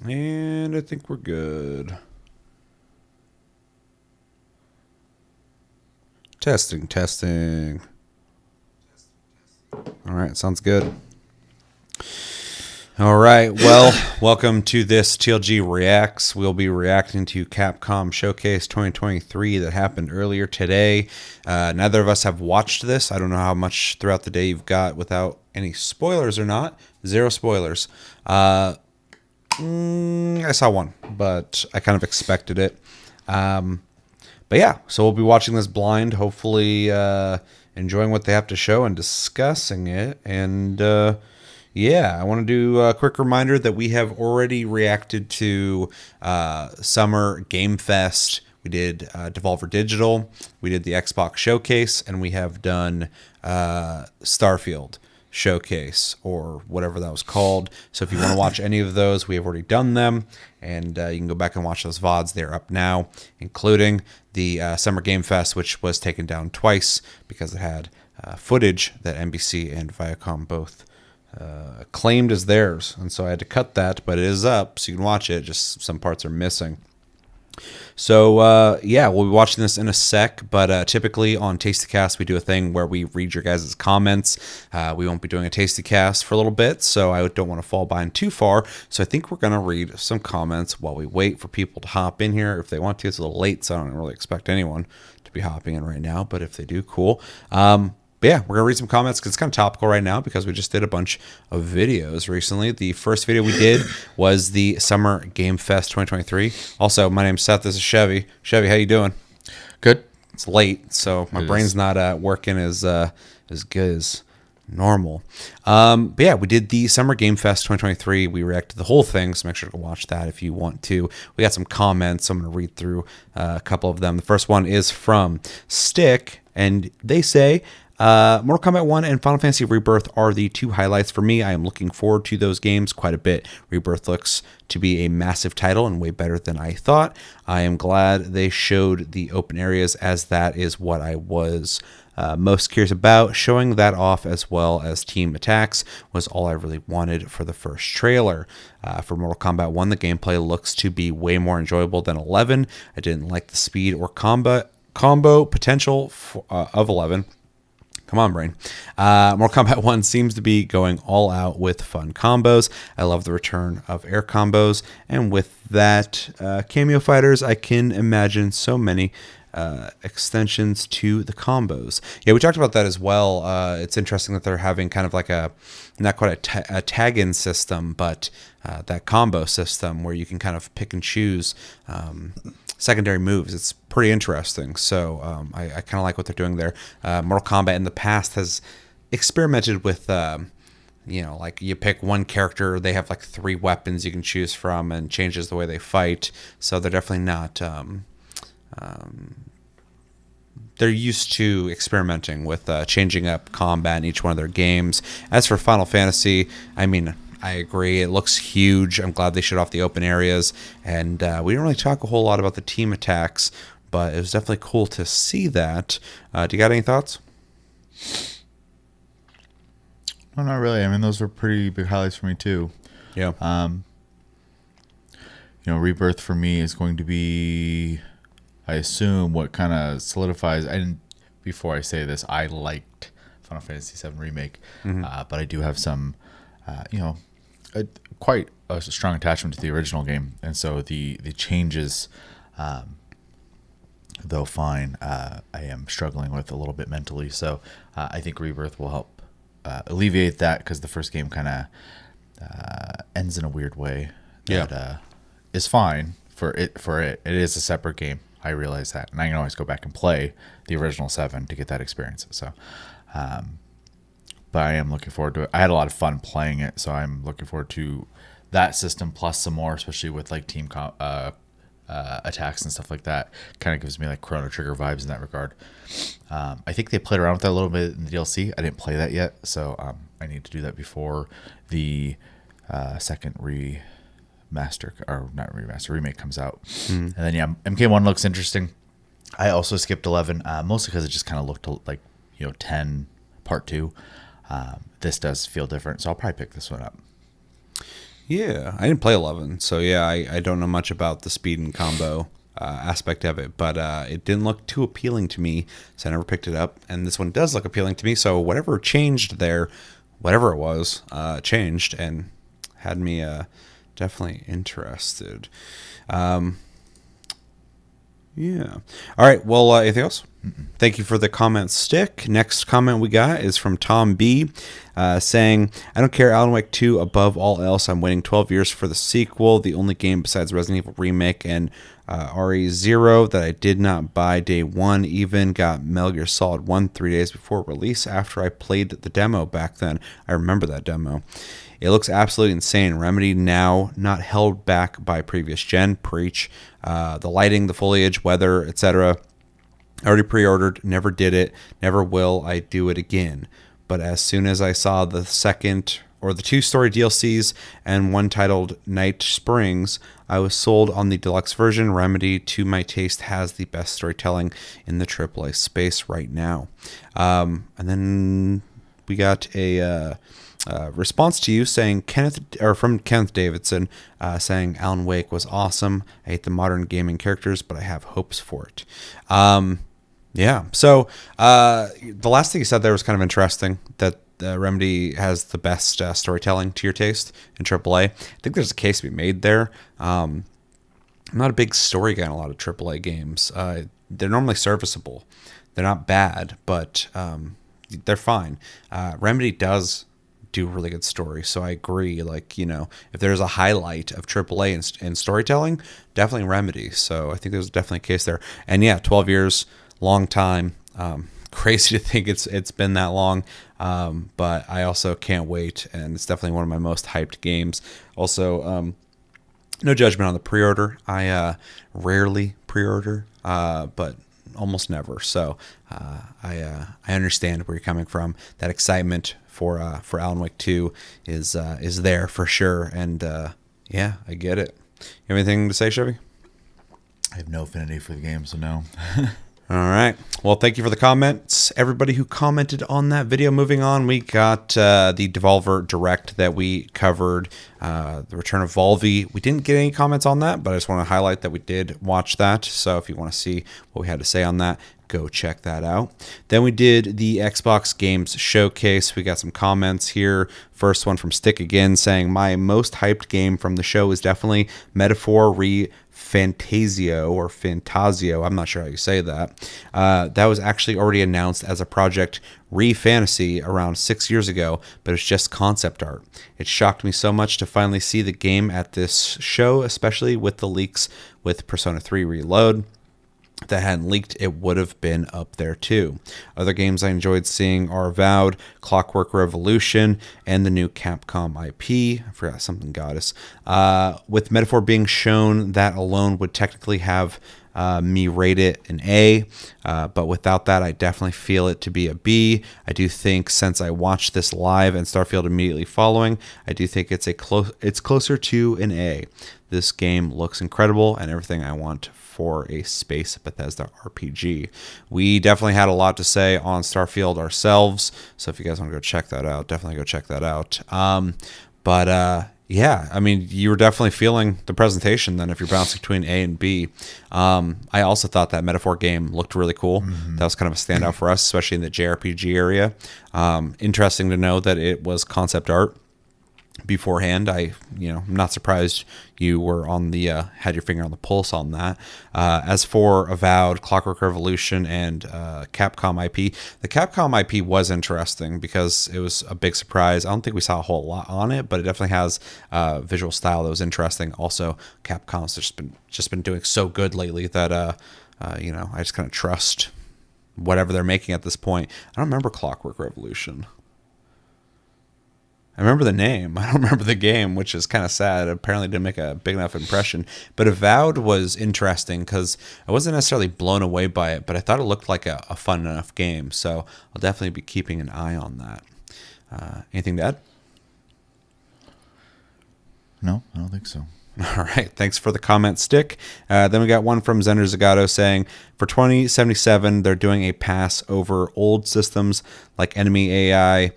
And I think we're good. Testing, testing. All right, sounds good. All right, well, welcome to this TLG Reacts. We'll be reacting to Capcom Showcase 2023 that happened earlier today. Neither of us have watched this. I don't know how much throughout the day you've got without any spoilers or not. Zero spoilers. I saw one, but I kind of expected it. But yeah, so we'll be watching this blind, hopefully enjoying what they have to show and discussing it. And yeah, I want to do a quick reminder that we have already reacted to Summer Game Fest. We did Devolver Digital, we did the Xbox Showcase, and we have done Starfield Showcase, or whatever that was called. So if you want to watch any of those, we have already done them, and you can go back and watch those VODs. They're up now, including the Summer Game Fest, which was taken down twice because it had footage that NBC and Viacom both claimed as theirs, and so I had to cut that, but it is up, so you can watch it. Just some parts are missing. So, yeah, we'll be watching this in a sec, but typically on TastyCast, we do a thing where we read your guys' comments. We won't be doing a TastyCast for a little bit, so I don't want to fall behind too far. So I think we're going to read some comments while we wait for people to hop in here if they want to. It's a little late, so I don't really expect anyone to be hopping in right now, but if they do, cool. But yeah, we're going to read some comments because it's kind of topical right now because we just did a bunch of videos recently. The first video we did was the Summer Game Fest 2023. Also, my name's Seth. This is Chevy. Chevy, how you doing? Good. It's late, so my brain's not working as good as normal. But yeah, we did the Summer Game Fest 2023. We reacted to the whole thing, so make sure to go watch that if you want to. We got some comments, so I'm going to read through a couple of them. The first one is from Stick, and they say, Mortal Kombat 1 and Final Fantasy Rebirth are the two highlights for me. I am looking forward to those games quite a bit. Rebirth looks to be a massive title and way better than I thought. I am glad they showed the open areas, as that is what I was most curious about. Showing that off as well as team attacks was all I really wanted for the first trailer. For Mortal Kombat 1, the gameplay looks to be way more enjoyable than 11. I didn't like the speed or combo potential of 11. Come on, brain. Mortal Kombat 1 seems to be going all out with fun combos. I love the return of air combos. And with that, cameo fighters, I can imagine so many extensions to the combos. Yeah, we talked about that as well. It's interesting that they're having kind of like not quite a tag-in system, but that combo system where you can kind of pick and choose secondary moves. It's pretty interesting. So I kind of like what they're doing there. Mortal Kombat in the past has experimented with, like you pick one character, they have like 3 weapons you can choose from, and changes the way they fight. So they're definitely not. They're used to experimenting with changing up combat in each one of their games. As for Final Fantasy, I mean, I agree. It looks huge. I'm glad they showed off the open areas. And we didn't really talk a whole lot about the team attacks, but it was definitely cool to see that. Do you got any thoughts? No, not really. I mean, those were pretty big highlights for me, too. Yeah. Rebirth for me is going to be, I assume, what kind of solidifies. Before I say this, I liked Final Fantasy VII Remake, but I do have some, quite a strong attachment to the original game, and so the changes, though fine, I am struggling with a little bit mentally. So I think Rebirth will help alleviate that, because the first game kind of ends in a weird way. That is fine for it. It is a separate game. I realize that, and I can always go back and play the original 7 to get that experience. So, but I am looking forward to it. I had a lot of fun playing it, so I'm looking forward to that system plus some more, especially with like team attacks and stuff like that. Kind of gives me like Chrono Trigger vibes in that regard. I think they played around with that a little bit in the DLC. I didn't play that yet, so I need to do that before the second remake comes out. And then yeah, MK1 looks interesting. I also skipped 11, mostly because it just kind of looked like 10 part 2. This does feel different, so I'll probably pick this one up. Yeah, I didn't play 11, so yeah, I don't know much about the speed and combo aspect of it, but it didn't look too appealing to me, so I never picked it up. And this one does look appealing to me, so whatever changed there, whatever it was, changed and had me definitely interested. Yeah. All right. Well, anything else? Thank you for the comment, Stick. Next comment we got is from Tom B, saying, I don't care Alan Wake 2 above all else. I'm waiting 12 years for the sequel. The only game besides Resident Evil Remake and RE0 that I did not buy day one, even got Metal Gear Solid 1 3 days before release after I played the demo back then. I remember that demo. It looks absolutely insane. Remedy now not held back by previous gen. Preach. The lighting, the foliage, weather, etc. Already pre-ordered. Never did it. Never will I do it again. But as soon as I saw the second or the 2-story DLCs and one titled Night Springs, I was sold on the deluxe version. Remedy, to my taste, has the best storytelling in the AAA space right now. And then we got a response to you saying from Kenneth Davidson, saying Alan Wake was awesome. I hate the modern gaming characters, but I have hopes for it. Yeah. So the last thing you said there was kind of interesting, that Remedy has the best storytelling to your taste in AAA. I think there's a case to be made there. I'm not a big story guy in a lot of AAA games. They're normally serviceable. They're not bad, but they're fine. Remedy does do really good story, so I agree. Like, if there's a highlight of AAA in storytelling, definitely Remedy. So I think there's definitely a case there. And yeah, 12 years, long time. Crazy to think it's been that long, but I also can't wait, and it's definitely one of my most hyped games. Also, no judgment on the pre-order. I rarely pre-order, but almost never. So I understand where you're coming from. That excitement for Alan Wake 2 is there for sure, and yeah, I get it. You have anything to say, Chevy? I have no affinity for the game, so no. All right. Well, thank you for the comments, everybody who commented on that video. Moving on, we got the Devolver Direct that we covered, the return of Volvi. We didn't get any comments on that, but I just want to highlight that we did watch that. So if you want to see what we had to say on that, go check that out. Then we did the Xbox Games Showcase. We got some comments here. First one from Stick again, saying, my most hyped game from the show is definitely Metaphor Fantasio. I'm not sure how you say that. That was actually already announced as a project Fantasy around 6 years ago, but it's just concept art. It shocked me so much to finally see the game at this show, especially with the leaks with Persona 3 Reload. If that hadn't leaked, it would have been up there too. Other games I enjoyed seeing are Avowed, Clockwork Revolution, and the new Capcom IP. I forgot something, Goddess. With Metaphor being shown, that alone would technically have me rate it an A, but without that, I definitely feel it to be a B. I do think, since I watched this live and Starfield immediately following, I do think it's closer to an A. This game looks incredible and everything I want for a space Bethesda RPG. We definitely had a lot to say on Starfield ourselves, so if you guys want to go check that out, definitely go check that out. Yeah, I mean, you were definitely feeling the presentation then if you're bouncing between A and B. I also thought that Metaphor game looked really cool. Mm-hmm. That was kind of a standout for us, especially in the JRPG area. Interesting to know that it was concept art beforehand. I'm not surprised you were on the had your finger on the pulse on that. As for Avowed, Clockwork Revolution, and Capcom IP, the Capcom IP was interesting because it was a big surprise. I don't think we saw a whole lot on it, but it definitely has visual style that was interesting. Also, Capcom's just been doing so good lately that I just kind of trust whatever they're making at this point. I don't remember Clockwork Revolution. I remember the name. I don't remember the game, which is kind of sad. It apparently didn't make a big enough impression. But Avowed was interesting because I wasn't necessarily blown away by it, but I thought it looked like a fun enough game. So I'll definitely be keeping an eye on that. Anything to add? No, I don't think so. All right. Thanks for the comment, Stick. Then we got one from Zender Zagato saying, for 2077, they're doing a pass over old systems like enemy AI,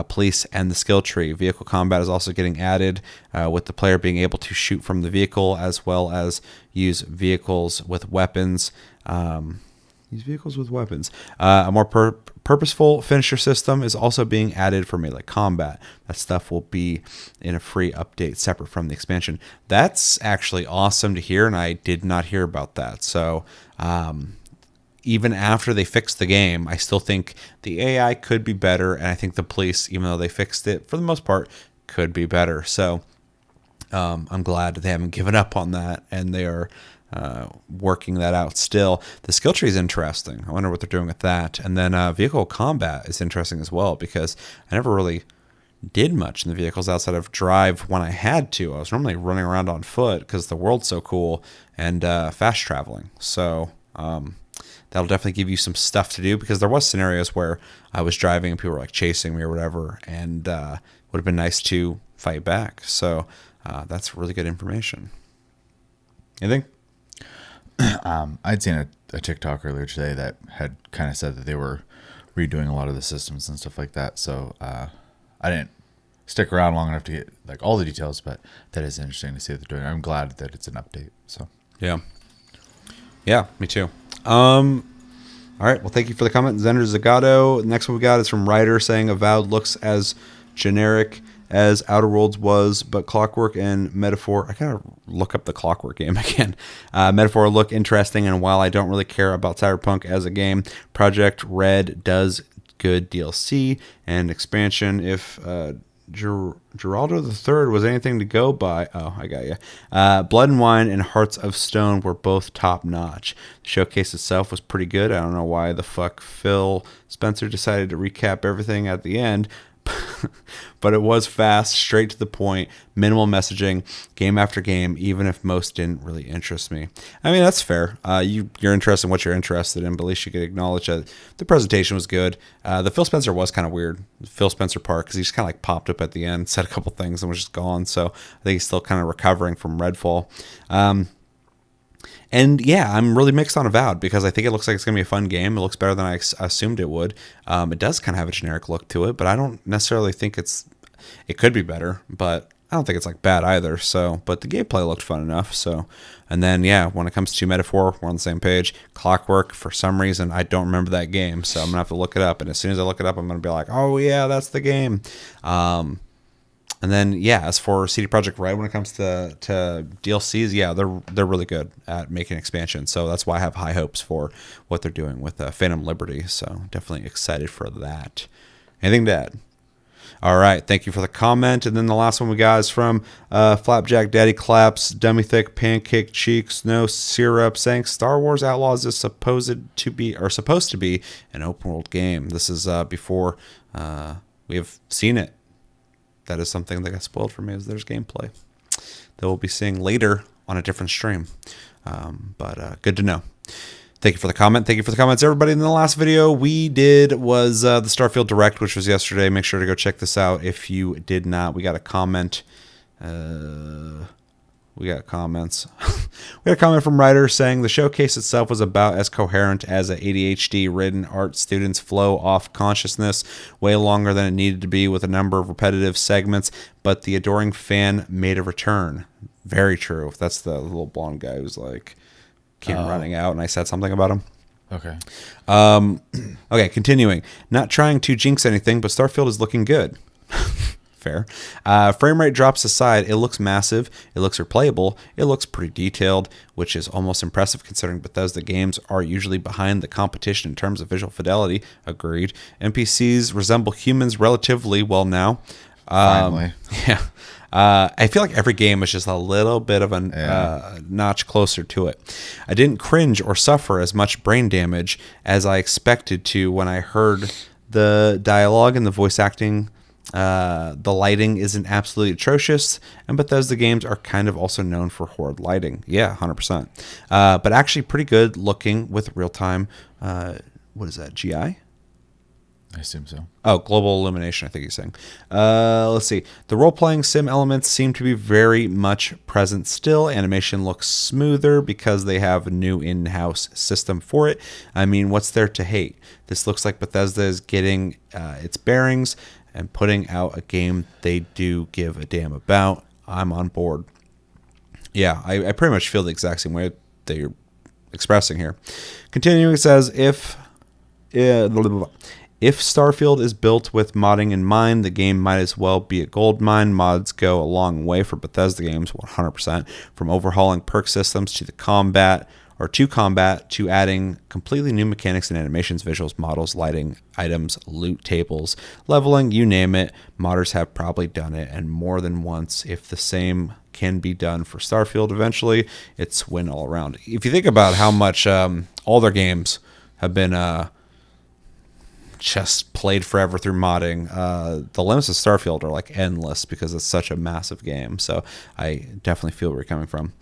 police, and the skill tree. Vehicle combat is also getting added, with the player being able to shoot from the vehicle as well as use vehicles with weapons. A more purposeful finisher system is also being added for melee combat. That stuff will be in a free update separate from the expansion. That's actually awesome to hear, and I did not hear about that. So even after they fixed the game, I still think the AI could be better, and I think the police, even though they fixed it for the most part, could be better. So I'm glad they haven't given up on that, and they are working that out still. The skill tree is interesting. I wonder what they're doing with that. And then vehicle combat is interesting as well, because I never really did much in the vehicles outside of drive when I had to. I was normally running around on foot because the world's so cool, and fast traveling. So that'll definitely give you some stuff to do, because there was scenarios where I was driving and people were like chasing me or whatever, and would have been nice to fight back. So that's really good information. Anything? I'd seen a TikTok earlier today that had kind of said that they were redoing a lot of the systems and stuff like that. So I didn't stick around long enough to get like all the details, but that is interesting to see what they're doing. I'm glad that it's an update. So yeah, me too. All right, well, thank you for the comment, Zender Zagato. Next one we got is from Ryder saying Avowed looks as generic as Outer Worlds was, but Clockwork and Metaphor, I gotta look up the Clockwork game again. Metaphor look interesting, and while I don't really care about Cyberpunk as a game, Project Red does good DLC and expansion. If Geraldo III was anything to go by, oh, I got you. Blood and Wine and Hearts of Stone were both top notch. The showcase itself was pretty good. I don't know why the fuck Phil Spencer decided to recap everything at the end, but it was fast, straight to the point, minimal messaging, game after game, even if most didn't really interest me. I mean, that's fair. You're interested in what you're interested in, but at least you could acknowledge that the presentation was good. The Phil Spencer was kind of weird, the Phil Spencer part, because he just kind of like popped up at the end, said a couple things, and was just gone. So I think he's still kind of recovering from Redfall. And yeah, I'm really mixed on Avowed, because I think it looks like it's going to be a fun game. It looks better than I assumed it would. It does kind of have a generic look to it, but I don't necessarily think it could be better, but I don't think it's like bad either. So, but the gameplay looked fun enough. So, and then yeah, when it comes to Metaphor, we're on the same page. Clockwork, for some reason, I don't remember that game, so I'm gonna have to look it up. And as soon as I look it up, I'm gonna be like, oh yeah, that's the game. And then, yeah, as for CD Projekt Red, when it comes to DLCs, yeah, they're really good at making expansions. So that's why I have high hopes for what they're doing with Phantom Liberty. So definitely excited for that. Anything to add? All right, thank you for the comment. And then the last one we got is from Flapjack Daddy Claps, Dummy Thick Pancake Cheeks, No Syrup, saying Star Wars Outlaws is supposed to be an open world game. This is before we have seen it. That is something that got spoiled for me, is there's gameplay that we'll be seeing later on a different stream. But good to know. Thank you for the comment. Thank you for the comments, everybody. In the last video we did was the Starfield Direct, which was yesterday. Make sure to go check this out if you did not. We got a comment. We got comments. We got a comment from Ryder saying the showcase itself was about as coherent as a ADHD-ridden art student's flow off consciousness, way longer than it needed to be with a number of repetitive segments, but the adoring fan made a return. Very true. That's the little blonde guy who's like came running out, and I said something about him. Okay. Okay, continuing. Not trying to jinx anything, but Starfield is looking good. Fair. Frame rate drops aside, it looks massive, it looks replayable, it looks pretty detailed, which is almost impressive considering Bethesda games are usually behind the competition in terms of visual fidelity. Agreed. NPCs resemble humans relatively well now. Finally. Yeah. I feel like every game is just a little bit of a notch closer to it. I didn't cringe or suffer as much brain damage as I expected to when I heard the dialogue and the voice acting. The lighting isn't absolutely atrocious, and Bethesda games are kind of also known for horrid lighting. Yeah, 100%. But actually pretty good looking with real-time, what is that, GI? I assume so. Oh, global elimination, I think he's saying. Let's see. The role-playing sim elements seem to be very much present still. Animation looks smoother because they have a new in-house system for it. I mean, what's there to hate? This looks like Bethesda is getting its bearings and putting out a game they do give a damn about. I'm on board. Yeah, I pretty much feel the exact same way that you're expressing here. Continuing, it says, if Starfield is built with modding in mind, the game might as well be a gold mine. Mods go a long way for Bethesda games, 100%, from overhauling perk systems to combat to adding completely new mechanics and animations, visuals, models, lighting, items, loot tables, leveling, you name it. Modders have probably done it, and more than once. If the same can be done for Starfield eventually, it's win all around. If you think about how much all their games have been just played forever through modding, the limits of Starfield are like endless because it's such a massive game. So I definitely feel where you're coming from.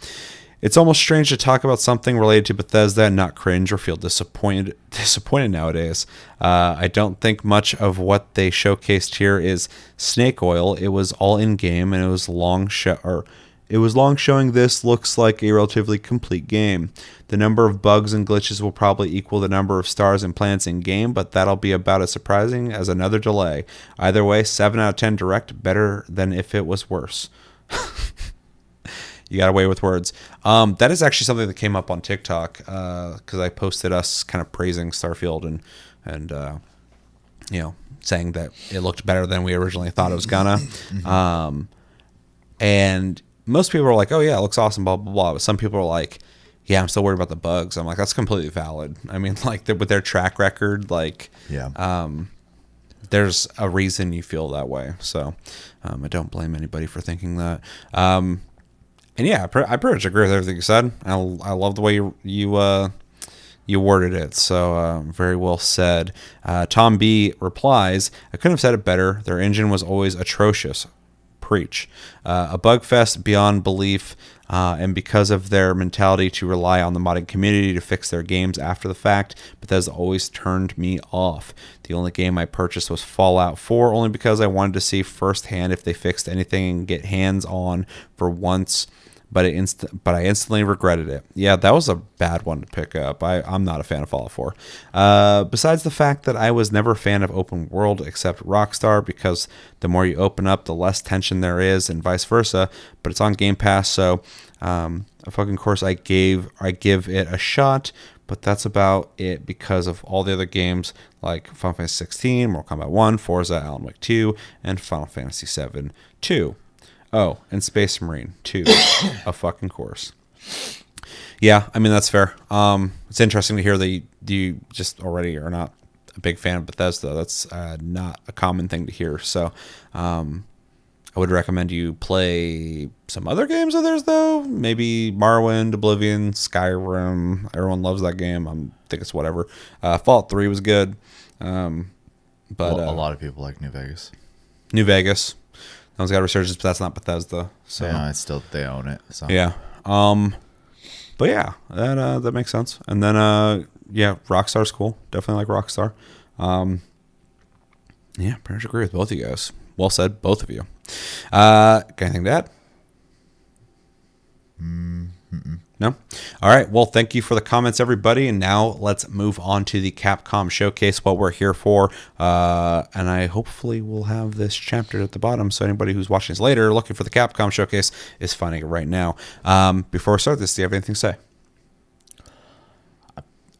It's almost strange to talk about something related to Bethesda and not cringe or feel disappointed nowadays. I don't think much of what they showcased here is snake oil. It was all in game, and it was long showing this looks like a relatively complete game. The number of bugs and glitches will probably equal the number of stars and planets in game, but that'll be about as surprising as another delay. Either way, 7 out of 10 direct, better than if it was worse. You got away with words. That is actually something that came up on TikTok because I posted us kind of praising Starfield and saying that it looked better than we originally thought it was gonna. And most people are like, "Oh yeah, it looks awesome," blah blah blah. But some people are like, "Yeah, I'm still worried about the bugs." I'm like, "That's completely valid." I mean, like with their track record, like, yeah. There's a reason you feel that way. So I don't blame anybody for thinking that. And yeah, I pretty much agree with everything you said. I love the way you worded it. So very well said. Tom B replies, "I couldn't have said it better. Their engine was always atrocious." Preach. A bug fest beyond belief, and because of their mentality to rely on the modding community to fix their games after the fact, Bethesda always turned me off. The only game I purchased was Fallout 4, only because I wanted to see firsthand if they fixed anything and get hands-on for once. But I instantly regretted it. Yeah, that was a bad one to pick up. I'm not a fan of Fallout 4. Besides the fact that I was never a fan of open world except Rockstar, because the more you open up, the less tension there is, and vice versa. But it's on Game Pass, so a fucking course I give it a shot. But that's about it because of all the other games like Final Fantasy 16, Mortal Kombat 1, Forza, Alan Wake 2, and Final Fantasy 7 2. Oh, and Space Marine 2, a fucking course. Yeah, I mean, that's fair. It's interesting to hear that you just already are not a big fan of Bethesda. That's not a common thing to hear. So I would recommend you play some other games of theirs, though. Maybe Morrowind, Oblivion, Skyrim. Everyone loves that game. I think it's whatever. Fallout 3 was good. But a lot of people like New Vegas. New Vegas. That one's got resurgence, but that's not Bethesda. So yeah, it's still, they own it. So yeah. But yeah, that makes sense. And then yeah, Rockstar's cool. Definitely like Rockstar. Yeah, pretty much agree with both of you guys. Well said, both of you. Got anything to add? No? All right. Well, thank you for the comments, everybody. And now let's move on to the Capcom Showcase, what we're here for. And I hopefully will have this chapter at the bottom, so anybody who's watching this later looking for the Capcom Showcase is finding it right now. Before we start this, do you have anything to say?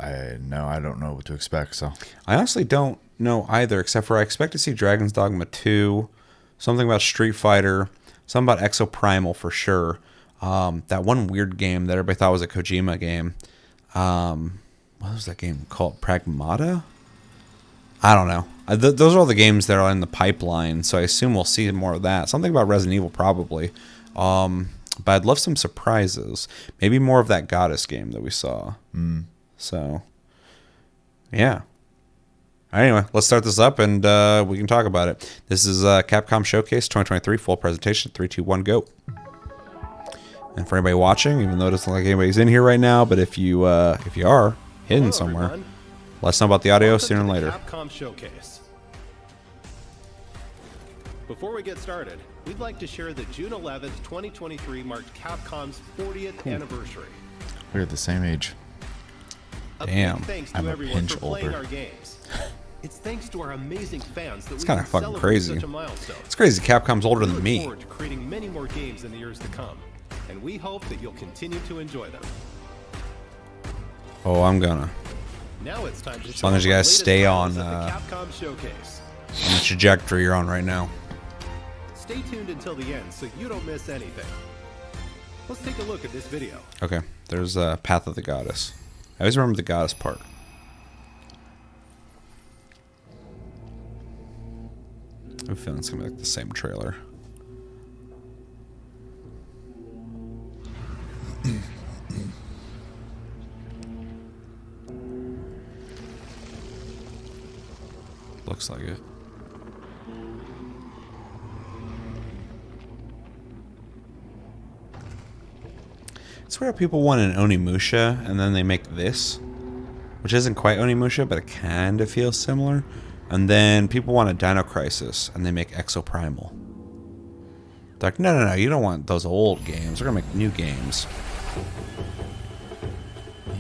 I don't know what to expect. So I honestly don't know either, except for I expect to see Dragon's Dogma 2, something about Street Fighter, something about Exoprimal for sure. That one weird game that everybody thought was a Kojima game. What was that game called? Pragmata? I don't know. Those are all the games that are in the pipeline, so I assume we'll see more of that. Something about Resident Evil probably. But I'd love some surprises. Maybe more of that Goddess game that we saw. So, yeah. Anyway, let's start this up and we can talk about it. This is Capcom Showcase 2023, full presentation. 3, 2, 1, go. And for anybody watching, even though it doesn't look like anybody's in here right now, but if you are hidden somewhere, let us know about the audio sooner than later. Capcom Showcase. Before we get started, we'd like to share that June 11th, 2023 marked Capcom's 40th anniversary. We're the same age. Damn. A big thanks to I'm a everyone pinch for playing older. our games. It's thanks to our amazing fans that It's we kinda can fucking celebrate crazy. such a milestone. It's crazy. Capcom's older We than look me. forward to creating many more games in the years to come, and we hope that you'll continue to enjoy them. Oh, I'm gonna. Now it's time to As long as you guys stay on the the Capcom Showcase. trajectory you're on right now. Stay tuned until the end so you don't miss anything. Let's take a look at this video. Okay, there's Path of the Goddess. I always remember the goddess part. I have a feeling it's gonna be like the same trailer. Looks like it. It's where people want an Onimusha, and then they make this, which isn't quite Onimusha, but it kind of feels similar. And then people want a Dino Crisis, and they make Exoprimal. They're like, no, you don't want those old games. We're gonna make new games.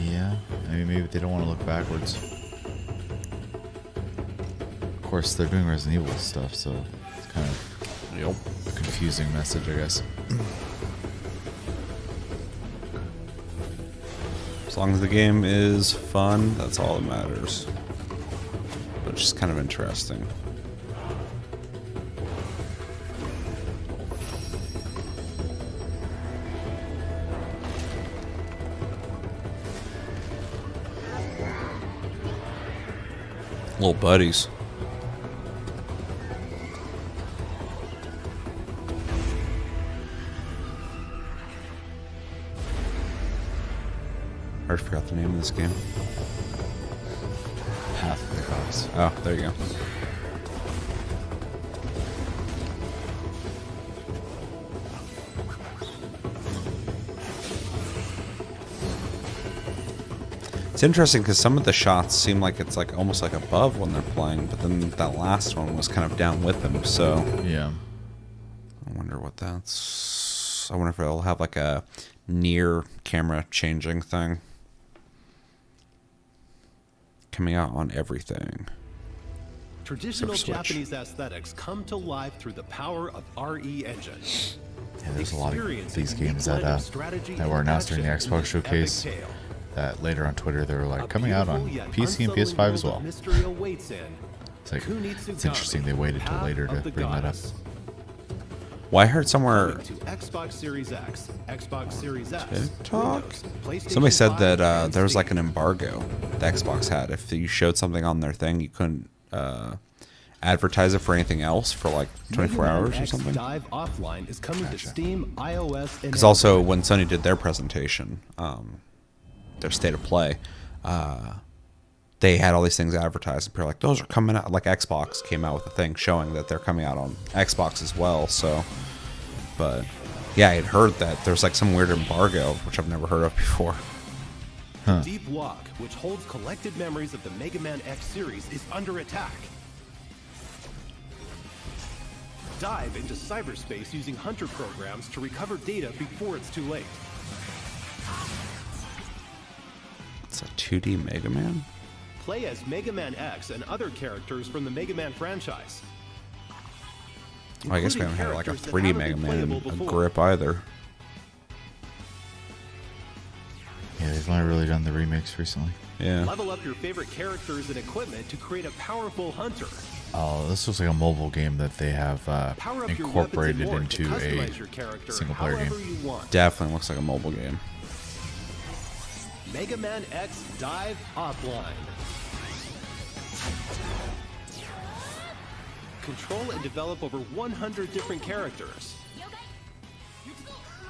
Yeah, I mean, maybe they don't want to look backwards. Of course, they're doing Resident Evil stuff, so it's kind of a confusing message, I guess. As long as the game is fun, that's all that matters. But it's just kind of interesting. Little buddies. I already forgot the name of this game. Path of the Goddess. Oh, there you go. It's interesting because some of the shots seem like it's like almost like above when they're playing, but then that last one was kind of down with them. So Yeah. I wonder what that's. I wonder if it'll have like a near camera changing thing coming out on everything. Traditional Switch. Japanese aesthetics come to life through the power of RE Engine. Yeah, there's a lot of Experience these a unique games blend that of strategy that were and announced during the action Xbox in this epic Showcase. tale. That later on Twitter they were like A coming out on beautiful yet PC and unsettling PS5 as world well. of mystery awaits in It's like Kunitsu it's interesting they Gami, waited till Path later of to the bring that up. Goddess. Well, I heard somewhere Coming to Xbox Series X, Xbox Series S, TikTok? Windows, PlayStation Somebody said 5, that and there was like an Steam. embargo the Xbox had. If you showed something on their thing, you couldn't advertise it for anything else for like 24 Mega Man hours or X something. Dive Offline is coming to Steam, iOS, and Because also when Sony did their presentation, their state of play, they had all these things advertised. And people were like, those are coming out. Like Xbox came out with a thing showing that they're coming out on Xbox as well. So, but yeah, I had heard that there's like some weird embargo, which I've never heard of before. Deep Walk, which holds collected memories of the Mega Man X series, is under attack. Dive into cyberspace using hunter programs to recover data before it's too late. It's a 2D Mega Man? Play as Mega Man X and other characters from the Mega Man franchise. Well, I guess we haven't including had like a characters that 3D haven't Mega been Man in playable a before. grip either. Yeah, they've only really done the remakes recently. Yeah. Level up your favorite characters and equipment to create a powerful hunter. Oh, this looks like a mobile game that they have Power up your incorporated weapons and into more to a customize your character single-player however game. you want. Definitely looks like a mobile game. Mega Man X Dive Offline. Control and develop over 100 different characters.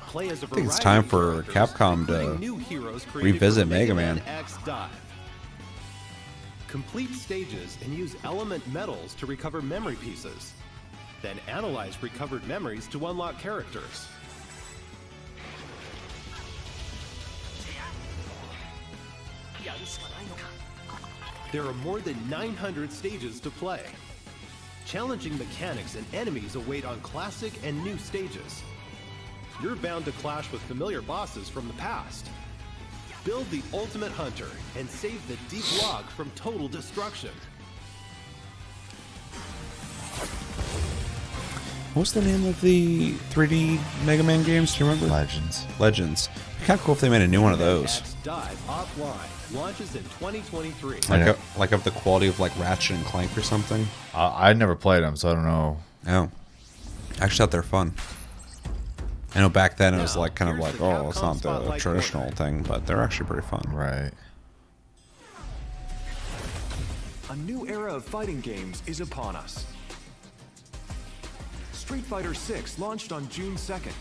Play as a think it's variety time of for characters, Capcom to including new heroes created revisit for Mega Man. X Dive. Complete stages and use element metals to recover memory pieces. Then analyze recovered memories to unlock characters. There are more than 900 stages to play. Challenging mechanics and enemies await on classic and new stages. You're bound to clash with familiar bosses from the past. Build the ultimate hunter and save the deep log from total destruction. What's the name of the 3D Mega Man games? Do you remember? Legends. Kind of cool if they made a new one of those. Dive Offline launches in 2023. Like of the quality of like Ratchet and Clank or something. I never played them, so I don't know. Oh, actually, thought they're fun. I know back then it was like kind of like, oh, it's not the traditional thing, but they're actually pretty fun. Right. A new era of fighting games is upon us. Street Fighter VI launched on June 2nd.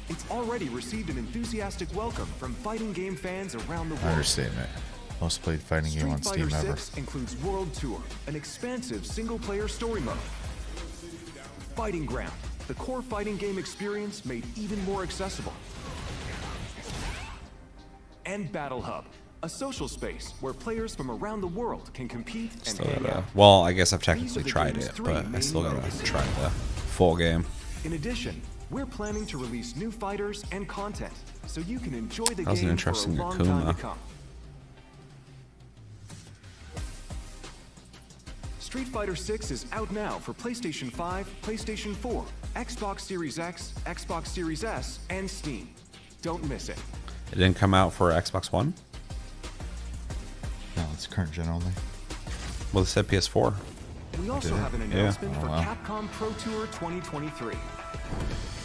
It's already received an enthusiastic welcome from fighting game fans around the world. Understatement. Most played fighting game on Steam Street ever. Fighter VI includes World Tour, an expansive single-player story mode. Fighting Ground, the core fighting game experience made even more accessible. And Battle Hub, a social space where players from around the world can compete and hang out. Well, I guess I've technically tried it, but I still gotta try the full game. In addition, we're planning to release new fighters and content, so you can enjoy the That was an game for a interesting long time Akuma. to come. Street Fighter VI is out now for PlayStation 5, PlayStation 4, Xbox Series X, Xbox Series S, and Steam. Don't miss it. It didn't come out for Xbox One? No, it's current gen only. Well, it said PS4. We also Did it? have an Yeah. announcement for Oh, wow. Capcom Pro Tour 2023.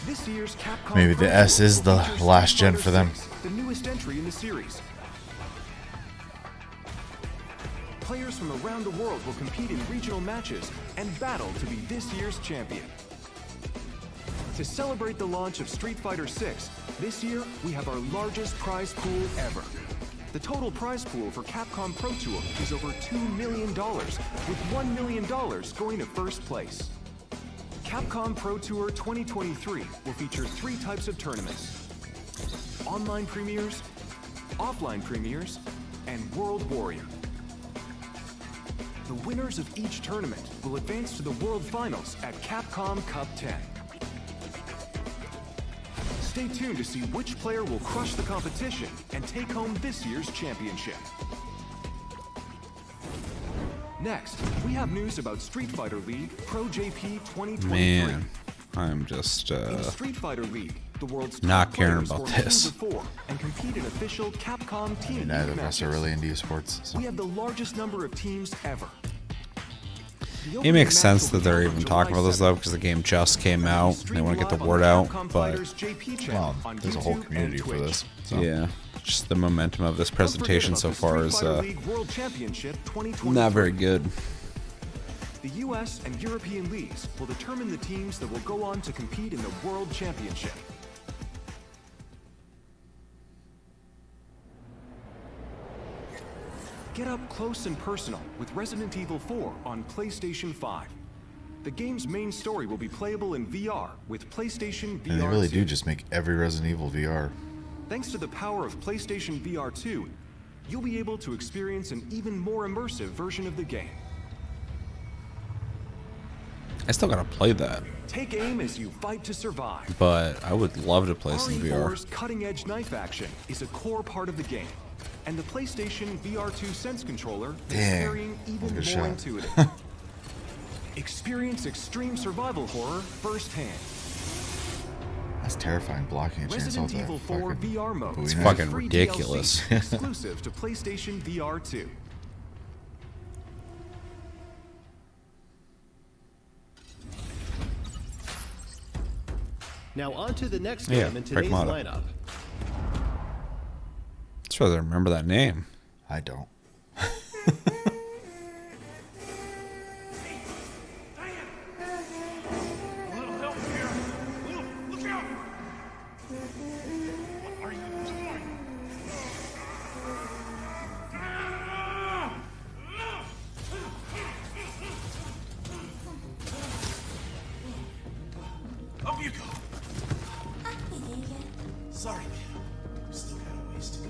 This year's Capcom Maybe Pro the S Tour is will the feature last Street gen Fighter for them. 6, the newest entry in the series. Players from around the world will compete in regional matches and battle to be this year's champion. To celebrate the launch of Street Fighter VI, this year we have our largest prize pool ever. The total prize pool for Capcom Pro Tour is over $2 million, with $1 million going to first place. Capcom Pro Tour 2023 will feature 3 types of tournaments: online premieres, offline premieres, and World Warrior. The winners of each tournament will advance to the World Finals at Capcom Cup 10. Stay tuned to see which player will crush the competition and take home this year's championship. Next, we have news about Street Fighter League Pro JP 2023. Man, I'm just In Street Fighter League, the world's not top caring players about form this. teams of 4 and compete in official Capcom Team Neither League of us are matches. really into esports. So. We have the largest number of teams ever. The It opening makes match sense will that be they're held on even July talking about this 7th. though, because the game just came out. They Streamed want to get the live on word out, Capcom but Fighters JP channel Well, on there's a whole YouTube community and for Twitch. this. So. yeah, just the momentum of this presentation so Don't forget far about the is Street Fighter League World Championship 2023. not very good. The US and European leagues will determine the teams that will go on to compete in the World Championship. Get up close and personal with Resident Evil 4 on PlayStation 5. The game's main story will be playable in VR with PlayStation VR And they really 2. do just make every Resident Evil VR. Thanks to the power of PlayStation VR 2, you'll be able to experience an even more immersive version of the game. I still gotta play that, Take aim as you fight to survive. but I would love to play some VR. RE4's cutting-edge knife action is a core part of the game, and the PlayStation VR 2 Sense controller is Damn, carrying even good more shot. intuitive. Experience extreme survival horror firsthand. That's terrifying blocking a chainsaw Resident with Evil that 4 fucking VR mode Bowie is knife. fucking free ridiculous. DLC exclusive to PlayStation VR 2. Now on to the next Yeah, game in today's Pragmata. lineup. It's rather remember that name. I don't. Up you go. Sorry, kid. Still got a ways to go.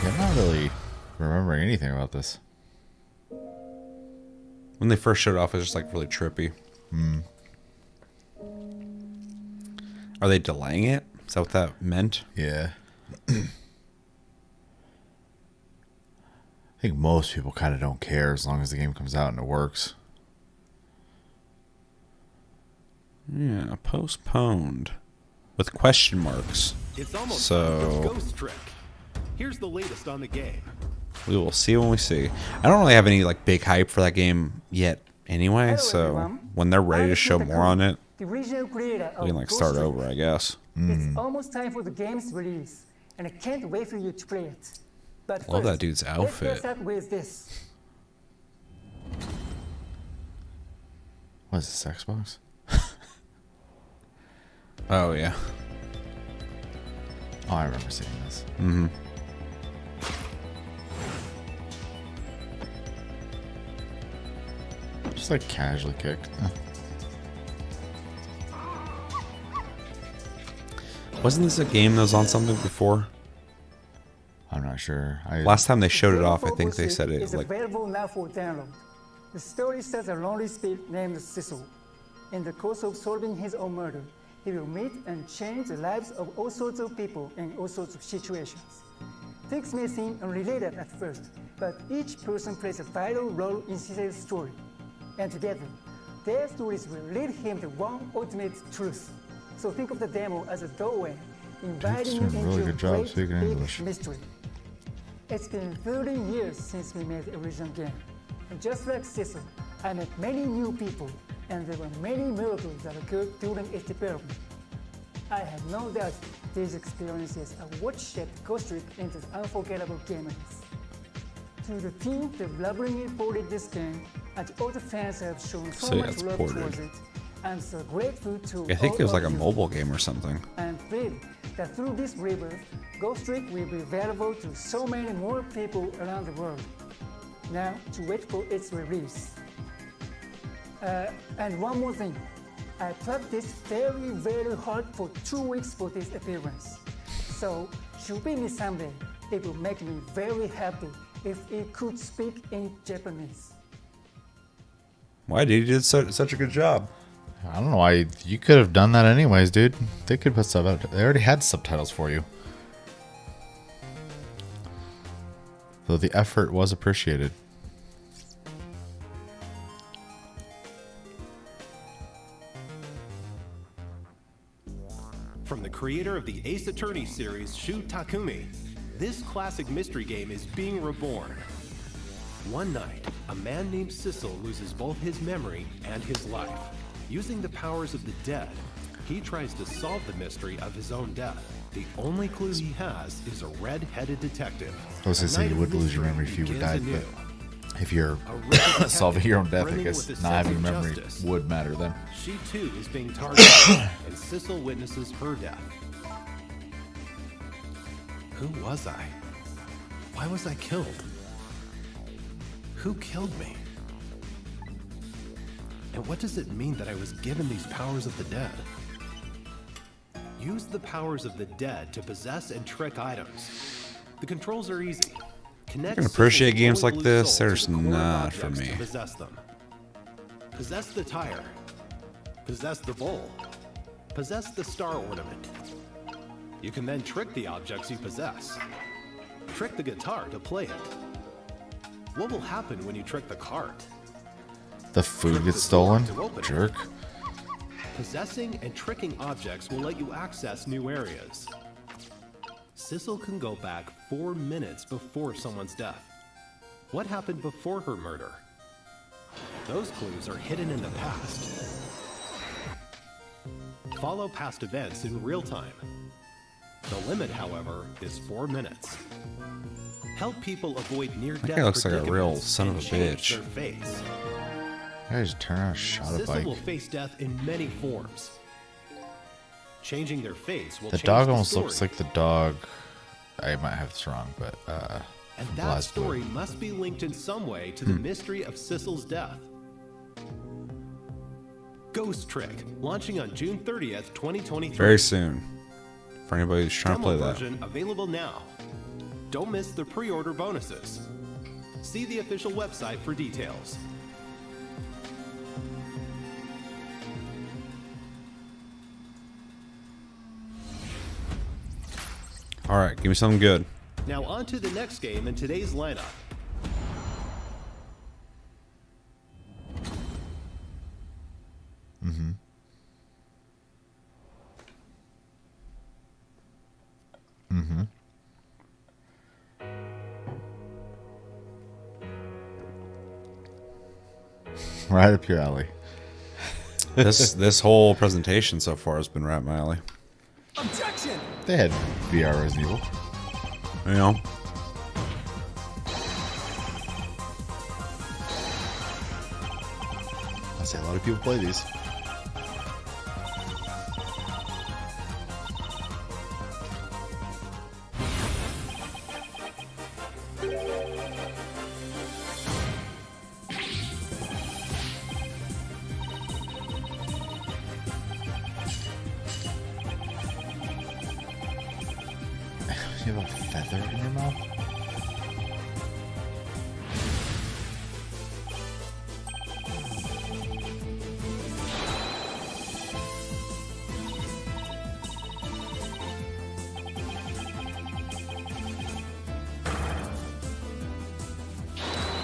I'm not really remembering anything about this. When they first showed it off, it was just like really trippy. Are they delaying it? Is that what that meant? Yeah. I think most people kind of don't care as long as the game comes out and it works. Yeah, postponed with question marks. It's almost So- time for Ghost Trick. Here's the latest on the game. We will see when we see. I don't really have any like big hype for that game yet anyway, Hello, so everyone. when they're ready to I'm show Takumi, more on it, the original creator of we can like Ghost start Trick. over, I guess. It's almost time for the game's release, and I can't wait for you to play it. But Love first, that dude's outfit. Let's start with this. What is this, Xbox? Oh yeah. Oh, I remember seeing this. Just like casually kicked. Wasn't this a game that was on something before? I'm not sure. Last time they showed it Demo off, I for think they Ghost said Trick it is like available now for download. The story stars a lonely spirit named Cecil. In the course of solving his own murder, he will meet and change the lives of all sorts of people in all sorts of situations. Things may seem unrelated at first, but each person plays a vital role in Cecil's story. And together, their stories will lead him to one ultimate truth. So think of the demo as a doorway, inviting you doing a really into a good job great speaking big English. mystery. It's been 30 years since we made the original game. And just like Cecil, I met many new people, and there were many miracles that occurred during its development. I have no doubt these experiences are what shaped Ghost Trick into the unforgettable game it is. To the team that lovingly ported this game, and to all the fans who have shown so So yeah, much it's love ported. towards it, I'm so grateful to I think all it was like a of you. mobile game or something. I'm thrilled that through this rebirth, Ghost Trick will be available to so many more people around the world. Now, to wait for its release. And one more thing. I practiced very, very hard for 2 weeks for this appearance. So, should we meet someday, it will make me very happy if it could speak in Japanese. Why did you did such a good job? I don't know why you could have done that anyways, dude. They could put stuff out. They already had subtitles for you. Though the effort was appreciated. From the creator of the Ace Attorney series, Shu Takumi, this classic mystery game is being reborn. One night, a man named Cecil loses both his memory and his life. Using the powers of the dead, he tries to solve the mystery of his own death. The only clue he has is a red-headed detective. I was gonna say you would lose your memory if you would die, but if you're solving your own death, I guess not having a memory would matter then. She too is being targeted, and Cecil witnesses her death. Who was I? Why was I killed? Who killed me? And what does it mean that I was given these powers of the dead? Use the powers of the dead to possess and trick items. The controls are easy. Connect can appreciate Cecil's games glowing like blue this. soul to There's the core not for objects me. to possess them. Possess the tire. Possess the bowl. Possess the star ornament. You can then trick the objects you possess. Trick the guitar to play it. What will happen when you trick the cart? The food gets stolen? Jerk. Possessing and tricking objects will let you access new areas. Cecil can go back 4 minutes before someone's death. What happened before her murder? Those clues are hidden in the past. Follow past events in real time. The limit, however, is 4 minutes. Help people avoid near-death guy looks like a real predicaments son of and a change bitch. their fates. Guys, turn around, shot a Cecil bike. will face death in many forms. Changing their fates will The change dog the almost story. looks like the dog. I might have this wrong, but And from that BlazBlue. story must be linked in some way to the mystery of Cecil's death. Ghost Trick, launching on June 30th, 2023. Very soon. For anybody who's trying to Demo play that. version available now. Don't miss the pre-order bonuses. See the official website for details. All right, give me something good. Now on to the next game in today's lineup. Right up your alley. This whole presentation so far has been right up my alley. Objection! They had VR Resident Evil. You know, I say a lot of people play these. You have a feather in your mouth?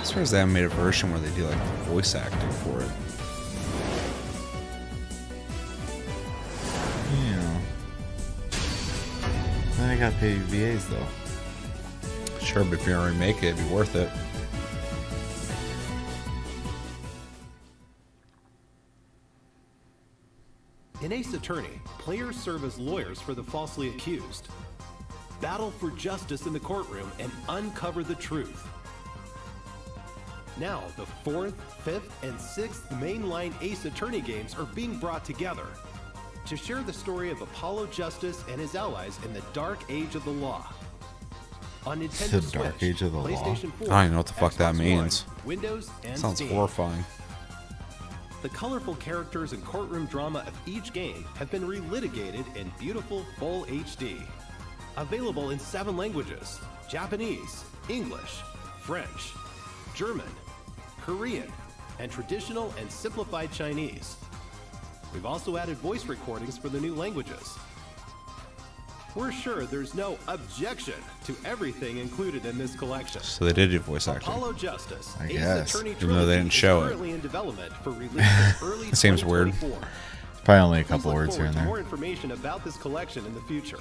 as far as they haven't made a version where they do like voice acting for it. Yeah. Then I gotta pay VAs though. Sure, but if you're gonna remake it, it'd be worth it. In Ace Attorney, players serve as lawyers for the falsely accused. Battle for justice in the courtroom and uncover the truth. Now, the 4th, 5th, and 6th mainline Ace Attorney games are being brought together to share the story of Apollo Justice and his allies in the dark age of the law. On Nintendo The Switch, dark age of the law? PlayStation 4, I don't know what the fuck that Xbox means. One, Windows, and Sounds Steam. horrifying. The colorful characters and courtroom drama of each game have been relitigated in beautiful full HD. Available in 7 languages: Japanese, English, French, German, Korean, and traditional and simplified Chinese. We've also added voice recordings for the new languages. We're sure there's no objection to everything included in this collection. So they did do voice acting. Apollo Justice, I Ace guess. Attorney Even though they didn't Trilogy show is it. currently in development for release in early It seems weird. 2024. Probably only a Please couple look words here forward and to more there. information about this collection in the future.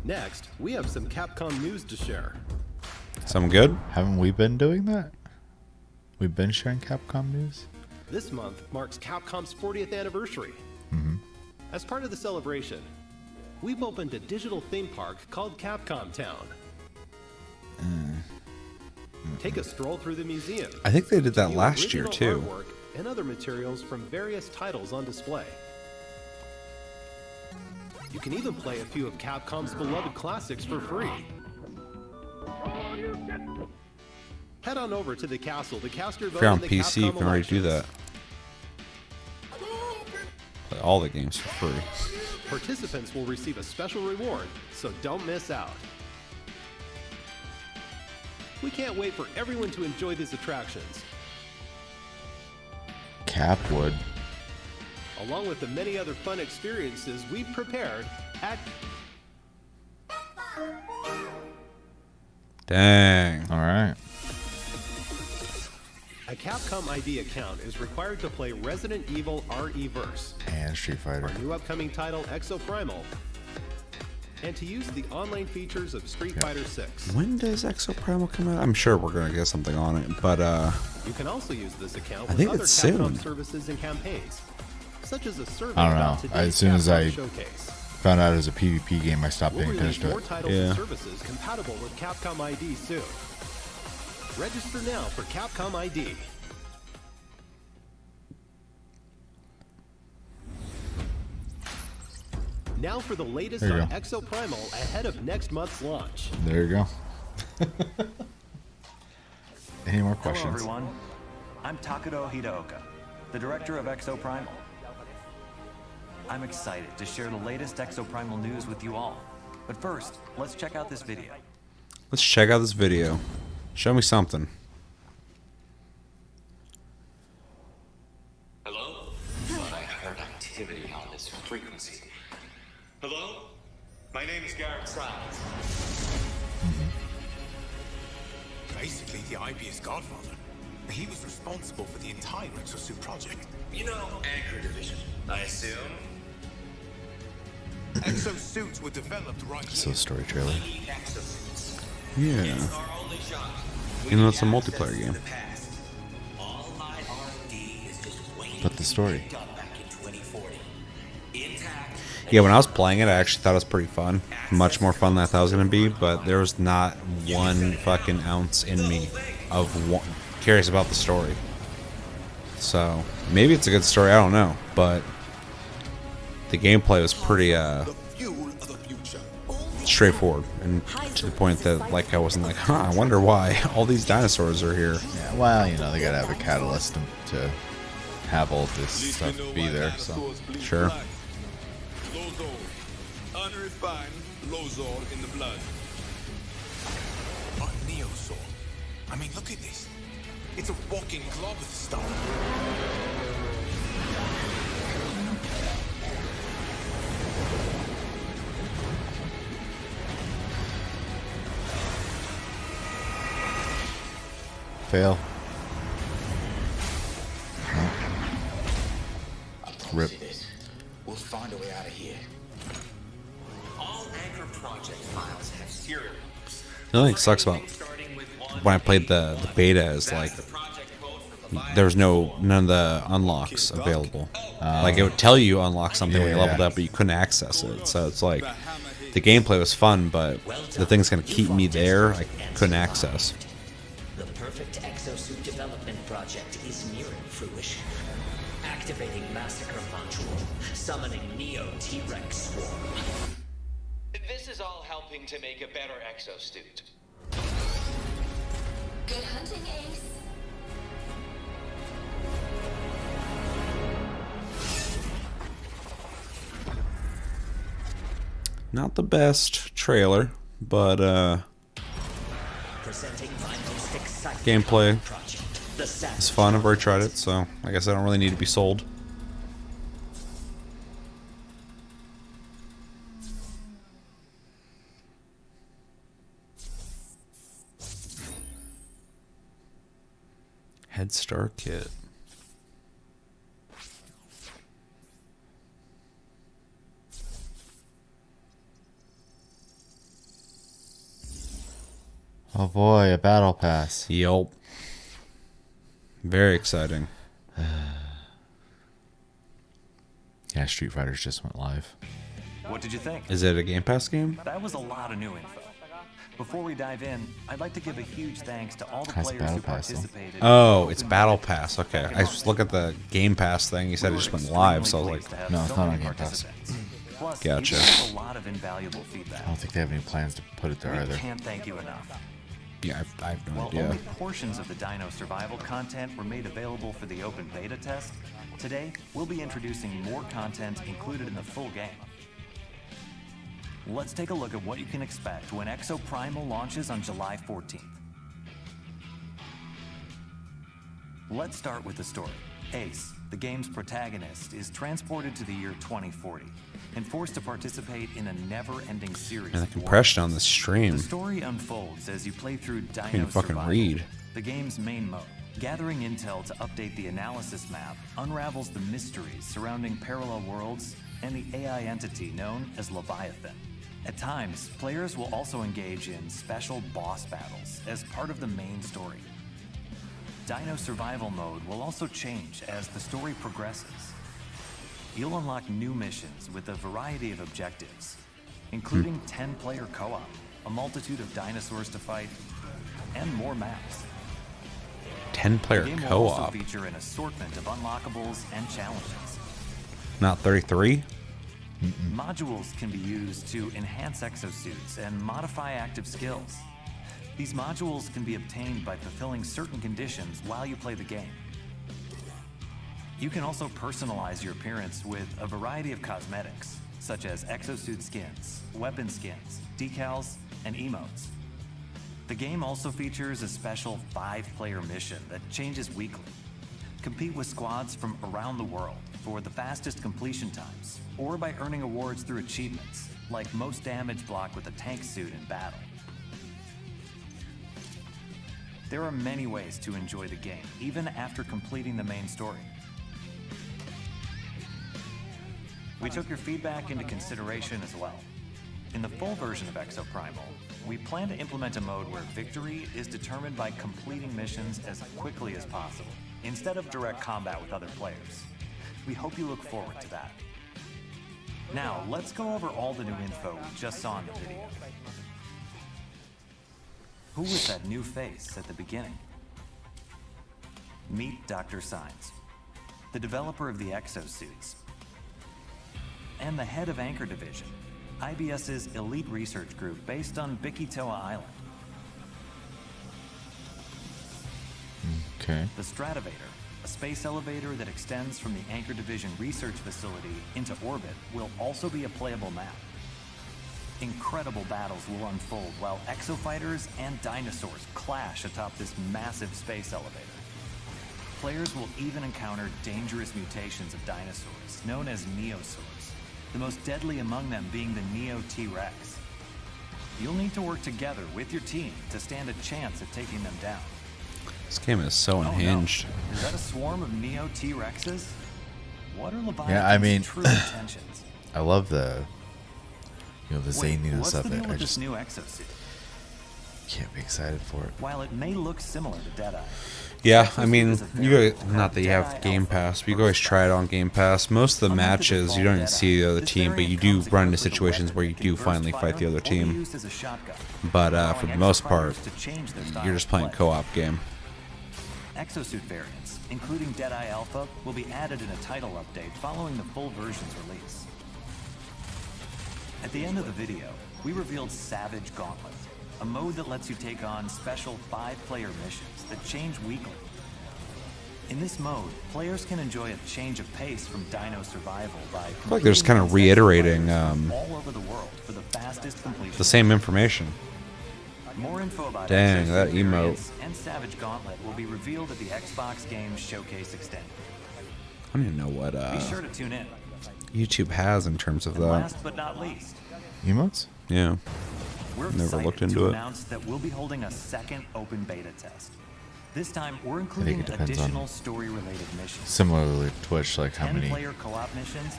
Next, we have some Capcom news to share. Something good? Haven't we been doing that? We've been sharing Capcom news? This month marks Capcom's 40th anniversary. As part of the celebration, we've opened a digital theme park called Capcom Town. Take a stroll through the museum. I think they did that View last year original too. artwork and other materials from various titles on display. You can even play a few of Capcom's beloved classics for free. Head on over to the castle to cast your vote If you're on in the PC, you Capcom can already do elections. that. Play all the games for free. Participants will receive a special reward, so don't miss out. We can't wait for everyone to enjoy these attractions, Capwood. along with the many other fun experiences we've prepared at... Dang. Alright. A Capcom ID account is required to play Resident Evil RE-Verse, And Street Fighter. our new upcoming title Exoprimal, and to use the online features of Street Fighter 6. When does Exoprimal come out? I'm sure we're gonna get something on it, but You can also use this account I with think other it's Capcom soon. services and campaigns, such as a survey I don't about know. today's As soon as Capcom I Showcase. Found out it was a PvP game, I stopped We'll paying release attention to more it. titles Yeah. and services compatible with Capcom ID soon. Register now for Capcom ID. Now for the latest There you on go. Exoprimal ahead of next month's launch. There you go. Any more Hello, questions? everyone. I'm Takedo Hideoka, the director of Exoprimal. I'm excited to share the latest Exoprimal news with you all. But first, let's check out this video. Let's check out this video. Show me something. Hello? Thought I heard activity on this frequency. Hello? My name is Garrett Siles. Basically, the IB's godfather. He was responsible for the entire Exosuit project. You know, Anchor Division, I assume? Exosuits were developed right here. So story trailer. We need exosuits. Yeah. It's our only shot. You know, it's a multiplayer game. The past. All my R&D is just waiting But the story. to be done back in 2040. Intact. Yeah, when I was playing it, I actually thought it was pretty fun. Much more fun than I thought it was going to be, but there was not one fucking ounce in me of curious about the story. So, maybe it's a good story, I don't know, but the gameplay was pretty straightforward and to the point that like I wasn't like, huh, I wonder why all these dinosaurs are here. Yeah, well, you know, they gotta have a catalyst to have all this stuff be there, so. Sure. Unrefined Lozor in the blood. A Neosaur. I mean, look at this. It's a walking glob of stuff. Fail. Rip. We'll find a way out of here. All Anchor project files have serial numbers. The only thing that sucks about when I played the beta is like there was none of the unlocks available. Like it would tell you unlock something when you leveled up, but you couldn't access it. So it's like the gameplay was fun, but the thing's gonna keep me there. I couldn't access. The perfect exosuit development project is nearing fruition. Activating Massacre Module, summoning Neo T-Rex Swarm. This is all helping to make a better exosuit. Good hunting, Ace. Not the best trailer, but gameplay is fun. I've already tried it, so I guess I don't really need to be sold. Head Start Kit. Oh boy, a battle pass. Yep. Very exciting. Yeah, Street Fighters just went live. What did you think? Is it a Game Pass game? That was a lot of new info. Before we dive in, I'd like to give a huge thanks to all the Has players Battle who Pass, though. participated. Oh, it's Battle Pass. Okay. I just look at the Game Pass thing. You said it just went live, so I was like, No, it's not on Game Pass. Plus, Gotcha. you gave a lot of invaluable feedback. I don't think they have any plans to put it there We either. can't thank you enough. yeah, I have no While idea. only portions of the Dino Survival content were made available for the open beta test, today we'll be introducing more content included in the full game. Let's take a look at what you can expect when Exoprimal launches on July 14th. Let's start with the story. Ace, the game's protagonist, is transported to the year 2040 and forced to participate in a never-ending series And the of wars. compression on the stream. The story unfolds as you play through Dino Can't fucking Survival, read. the game's main mode. Gathering intel to update the analysis map unravels the mysteries surrounding parallel worlds and the AI entity known as Leviathan. At times, players will also engage in special boss battles as part of the main story. Dino Survival mode will also change as the story progresses. You'll unlock new missions with a variety of objectives, including 10-player co-op, a multitude of dinosaurs to fight, and more maps. 10-player The game will also co-op. feature an assortment of unlockables and challenges. Not 33? Modules can be used to enhance exosuits and modify active skills. These modules can be obtained by fulfilling certain conditions while you play the game. You can also personalize your appearance with a variety of cosmetics, such as exosuit skins, weapon skins, decals, and emotes. The game also features a special 5-player mission that changes weekly. Compete with squads from around the world for the fastest completion times, or by earning awards through achievements, like most damage block with a tank suit in battle. There are many ways to enjoy the game, even after completing the main story. We took your feedback into consideration as well. In the full version of Exoprimal, we plan to implement a mode where victory is determined by completing missions as quickly as possible, instead of direct combat with other players. We hope you look forward to that. Now, let's go over all the new info we just saw in the video. Who was that new face at the beginning? Meet Dr. Signs, the developer of the exosuits, and the head of Anchor Division, IBS's elite research group based on Bikitoa Island. Okay. The Stratovator, a space elevator that extends from the Anchor Division research facility into orbit, will also be a playable map. Incredible battles will unfold while exofighters and dinosaurs clash atop this massive space elevator. Players will even encounter dangerous mutations of dinosaurs, known as neosaurs, the most deadly among them being the Neo T-Rex. You'll need to work together with your team to stand a chance at taking them down. This game is so unhinged. Oh, no. Is that a swarm of Neo T-Rexes? What are Leviathan's Yeah, I mean, true intentions? I love the, the Wait, zaniness what's of the deal it. I with this just new exosuit? can't be excited for it. While it may look similar to Deadeye, Yeah, I mean, not that you have Game Pass, but you can always try it on Game Pass. Most of the matches, you don't even see the other team, but you do run into situations where you do finally fight the other team. But for the most part, you're just playing co-op game. exosuit variants, including Deadeye Alpha, will be added in a title update following the full version's release. At the end of the video, we revealed Savage Gauntlet, a mode that lets you take on special 5-player missions that change weekly. In this mode, players can enjoy a change of pace from Dino Survival by I feel like they're just kind of reiterating all over the world for the fastest completion. the same information. More info about Dang, exosuit that emote. variants and Savage Gauntlet will be revealed at the Xbox Games Showcase Extended. I don't even know what Be sure to tune in. YouTube has in terms of And that. last but not least, Emotes? Yeah. we're Never excited looked into to it. announce that we'll be holding a second open beta test. This time, we're including it depends additional on- story-related missions. Similarly to Twitch, like how many 10-player co-op missions,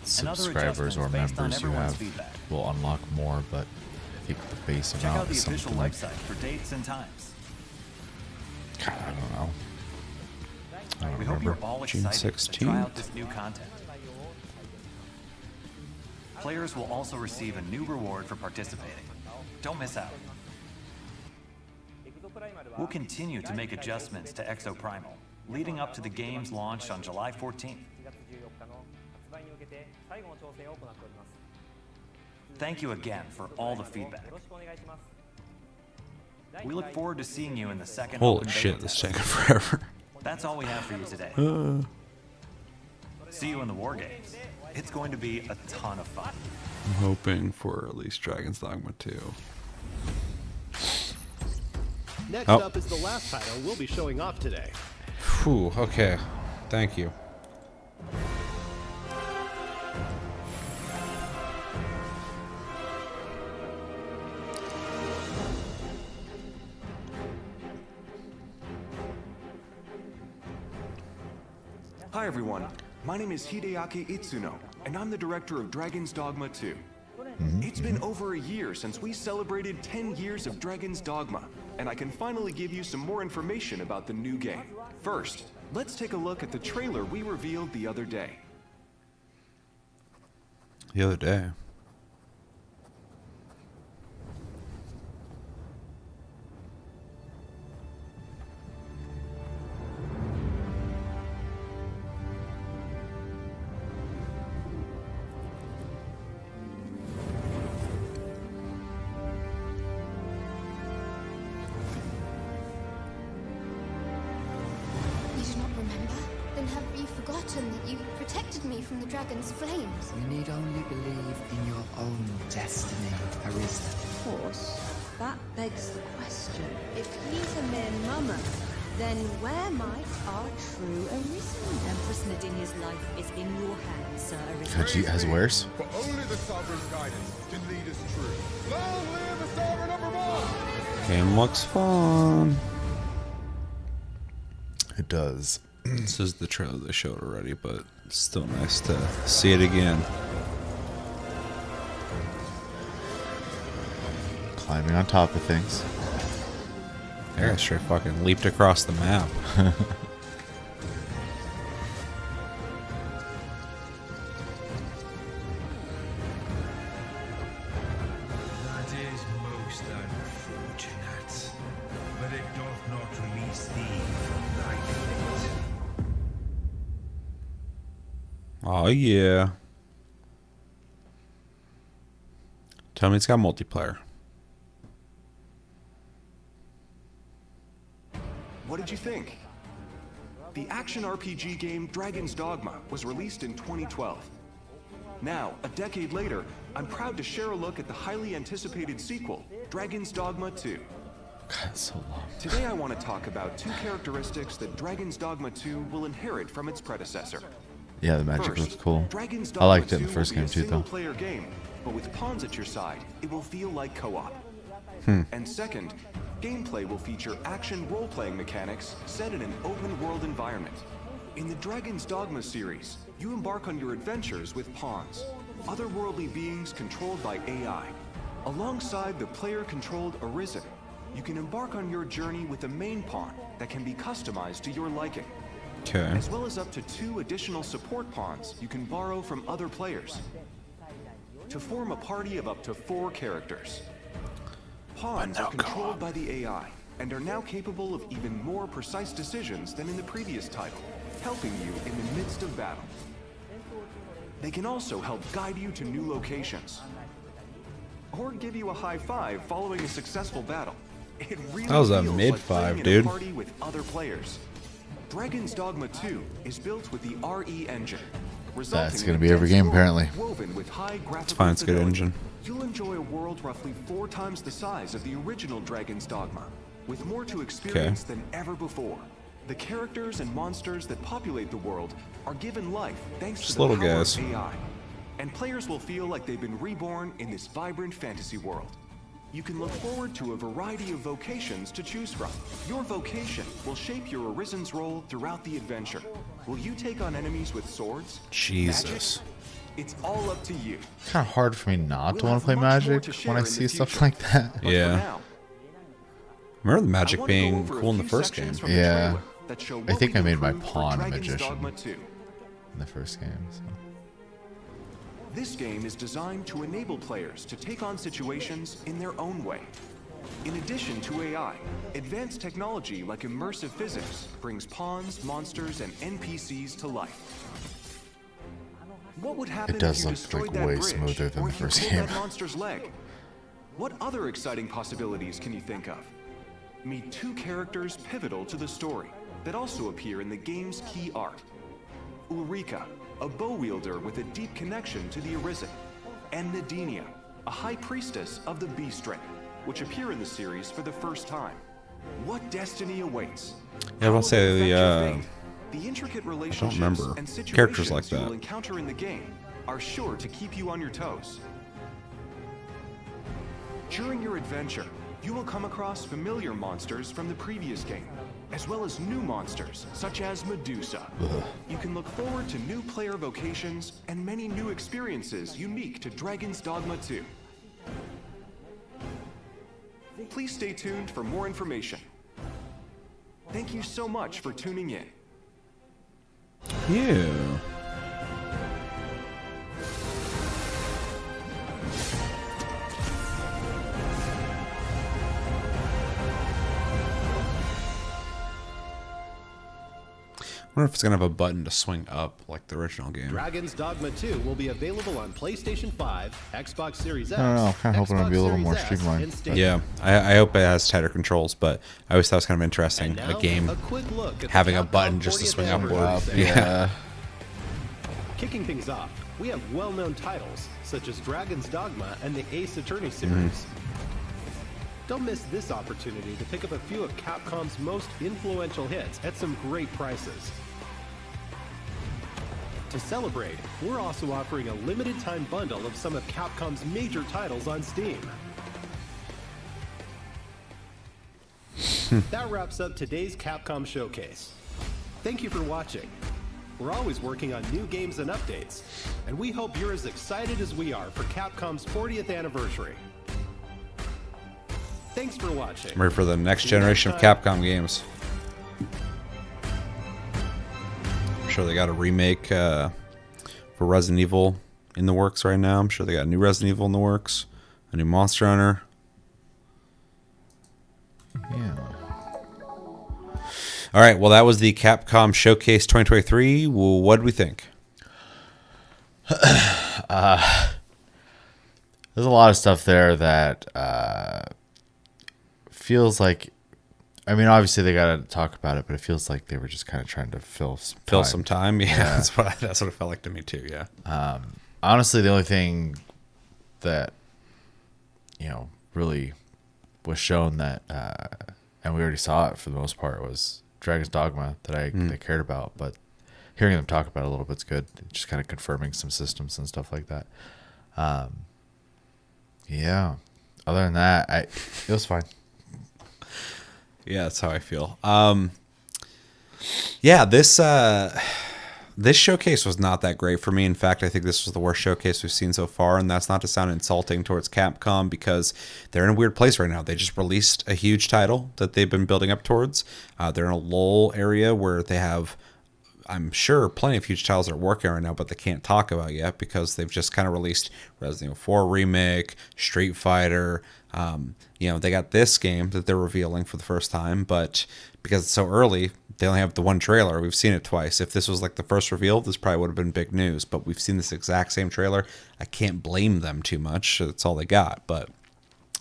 subscribers or adjustments based on members you everyone's have feedback. will unlock more, but I think the base Check out amount the is official something like, website for dates and times. God, I don't know. I don't We hope remember. you're all June excited to try 16th. out this new content. Players will also receive a new reward for participating. Don't miss out. We'll continue to make adjustments to Exoprimal, leading up to the game's launch on July 14th. Thank you again for all the feedback. We look forward to seeing you in the second Holy open beta shit, this is test. taking forever. That's all we have for you today. See you in the War Games. It's going to be a ton of fun. I'm hoping for at least Dragon's Dogma 2. Next Oh. up is the last title we'll be showing off today. Whew, okay. Thank you. Hi everyone, my name is Hideaki Itsuno, and I'm the director of Dragon's Dogma 2. It's been over a year since we celebrated 10 years of Dragon's Dogma, and I can finally give you some more information about the new game. First, let's take a look at the trailer we revealed the other day. The other day. You do not remember? certain that you protected me from the dragon's flames. You need only believe in your own destiny, Arisa. Of course, that begs the question. If he's a mere mummer, then where might our true Arisen? Empress Nadinia's life is in your hands, Sir Arisen. She has worse. For only the sovereign's guidance can lead us true. Long live the sovereign of Vermont! Game looks fun. It does. This is the trailer they showed already, but it's still nice to see it again. Climbing on top of things. Yeah, straight fucking leaped across the map. That is most unfortunate, but it doth not release thee from thy fate. Oh yeah. Tell me it's got multiplayer. What did you think? The action RPG game Dragon's Dogma was released in 2012. Now, a decade later, I'm proud to share a look at the highly anticipated sequel, Dragon's Dogma 2. God, so long. Today I want to talk about two characteristics that Dragon's Dogma 2 will inherit from its predecessor. Yeah, the magic First, looks cool. Dragon's I Dogma liked it in 2 the first will be game a too, though. single-player game, but with pawns at your side, it will feel like co-op. And second, gameplay will feature action role-playing mechanics set in an open-world environment. In the Dragon's Dogma series, you embark on your adventures with pawns, otherworldly beings controlled by AI. Alongside the player-controlled Arisen, you can embark on your journey with a main pawn that can be customized to your liking. Okay. As well as up to 2 additional support pawns you can borrow from other players. To form a party of up to 4 characters. Pawns are controlled by the AI, and are now capable of even more precise decisions than in the previous title, helping you in the midst of battle. They can also help guide you to new locations, or give you a high five following a successful battle. It really That was a feels mid like playing five, in dude. A party with other players. Dragon's Dogma 2 is built with the RE engine. That's going to be every game, apparently. Woven with high graphical It's fine, it's a good fidelity. engine. You'll enjoy a world roughly 4 times the size of the original Dragon's Dogma, with more to experience than ever before. The characters and monsters that populate the world are given life thanks Just to the little power guys. of AI, and players will feel like they've been reborn in this vibrant fantasy world. You can look forward to a variety of vocations to choose from. Your vocation will shape your Arisen's role throughout the adventure. Will you take on enemies with swords? Jesus. Magic? It's all up to you. Kind of hard for me not to We'll want to play have much more magic to share when I in the see stuff future. like that. But for Yeah. now, Remember the I magic wanna go being over a cool in the few first game. sections from the Yeah. trailer that show I what think we I made my can prove for pawn a Dragon's magician Dogma 2. in the first game. So. This game is designed to enable players to take on situations in their own way. In addition to AI, advanced technology like immersive physics brings pawns, monsters, and NPCs to life. What would happen It does if you look destroyed like that way bridge, smoother than or the if you first pulled game. that monster's leg? What other exciting possibilities can you think of? Meet 2 characters pivotal to the story that also appear in the game's key art. Ulrika, a bow wielder with a deep connection to the Arisen, and Nadinia, a high priestess of the Beast Ring, which appear in the series for the first time. What destiny awaits? Yeah, I won't say The intricate I don't relationships remember and characters like situations you will that. encounter in the game are sure to keep you on your toes. During your adventure, you will come across familiar monsters from the previous game, as well as new monsters such as Medusa. You can look forward to new player vocations and many new experiences unique to Dragon's Dogma 2. Please stay tuned for more information. Thank you so much for tuning in. Yeah. I wonder if it's gonna have a button to swing up like the original game. Dragon's Dogma 2 will be available on PlayStation 5, Xbox Series X. I don't know. I'm kind of hoping it'll be a little Xbox more Series S, streamlined. and Stadia. Yeah, I hope it has tighter controls, but I always thought it was kind of interesting. And now, A game a quick look at the having a Capcom button just to 40th swing anniversary upward. sale. Yeah. Kicking things off, we have well-known titles such as Dragon's Dogma and the Ace Attorney series. Don't miss this opportunity to pick up a few of Capcom's most influential hits at some great prices. To celebrate, we're also offering a limited time bundle of some of Capcom's major titles on Steam. That wraps up today's Capcom Showcase. Thank you for watching. We're always working on new games and updates, and we hope you're as excited as we are for Capcom's 40th anniversary. Thanks for watching. I'm ready for the next generation of Capcom games. I'm sure they got a remake for Resident Evil in the works right now. I'm sure they got a new Resident Evil in the works, a new Monster Hunter. Yeah. All right, well, that was the Capcom Showcase 2023. Well, what did we think? There's a lot of stuff there that feels like, I mean, obviously they got to talk about it, but it feels like they were just kind of trying to fill some time. Yeah, that's what it felt like to me too. Yeah. Honestly, the only thing that really was shown that, and we already saw it for the most part, was Dragon's Dogma that I cared about, but hearing them talk about it a little bit's good. Just kind of confirming some systems and stuff like that. Yeah. Other than that, it was fine. Yeah, that's how I feel. Yeah, this showcase was not that great for me. In fact, I think this was the worst showcase we've seen so far, and that's not to sound insulting towards Capcom because they're in a weird place right now. They just released a huge title that they've been building up towards. They're in a lull area where they have, I'm sure, plenty of huge titles they're working on right now, but they can't talk about yet because they've just kind of released Resident Evil 4 Remake, Street Fighter. They got this game that they're revealing for the first time, but because it's so early, they only have the one trailer. We've seen it twice. If this was like the first reveal, this probably would have been big news, but we've seen this exact same trailer. I can't blame them too much. That's all they got, but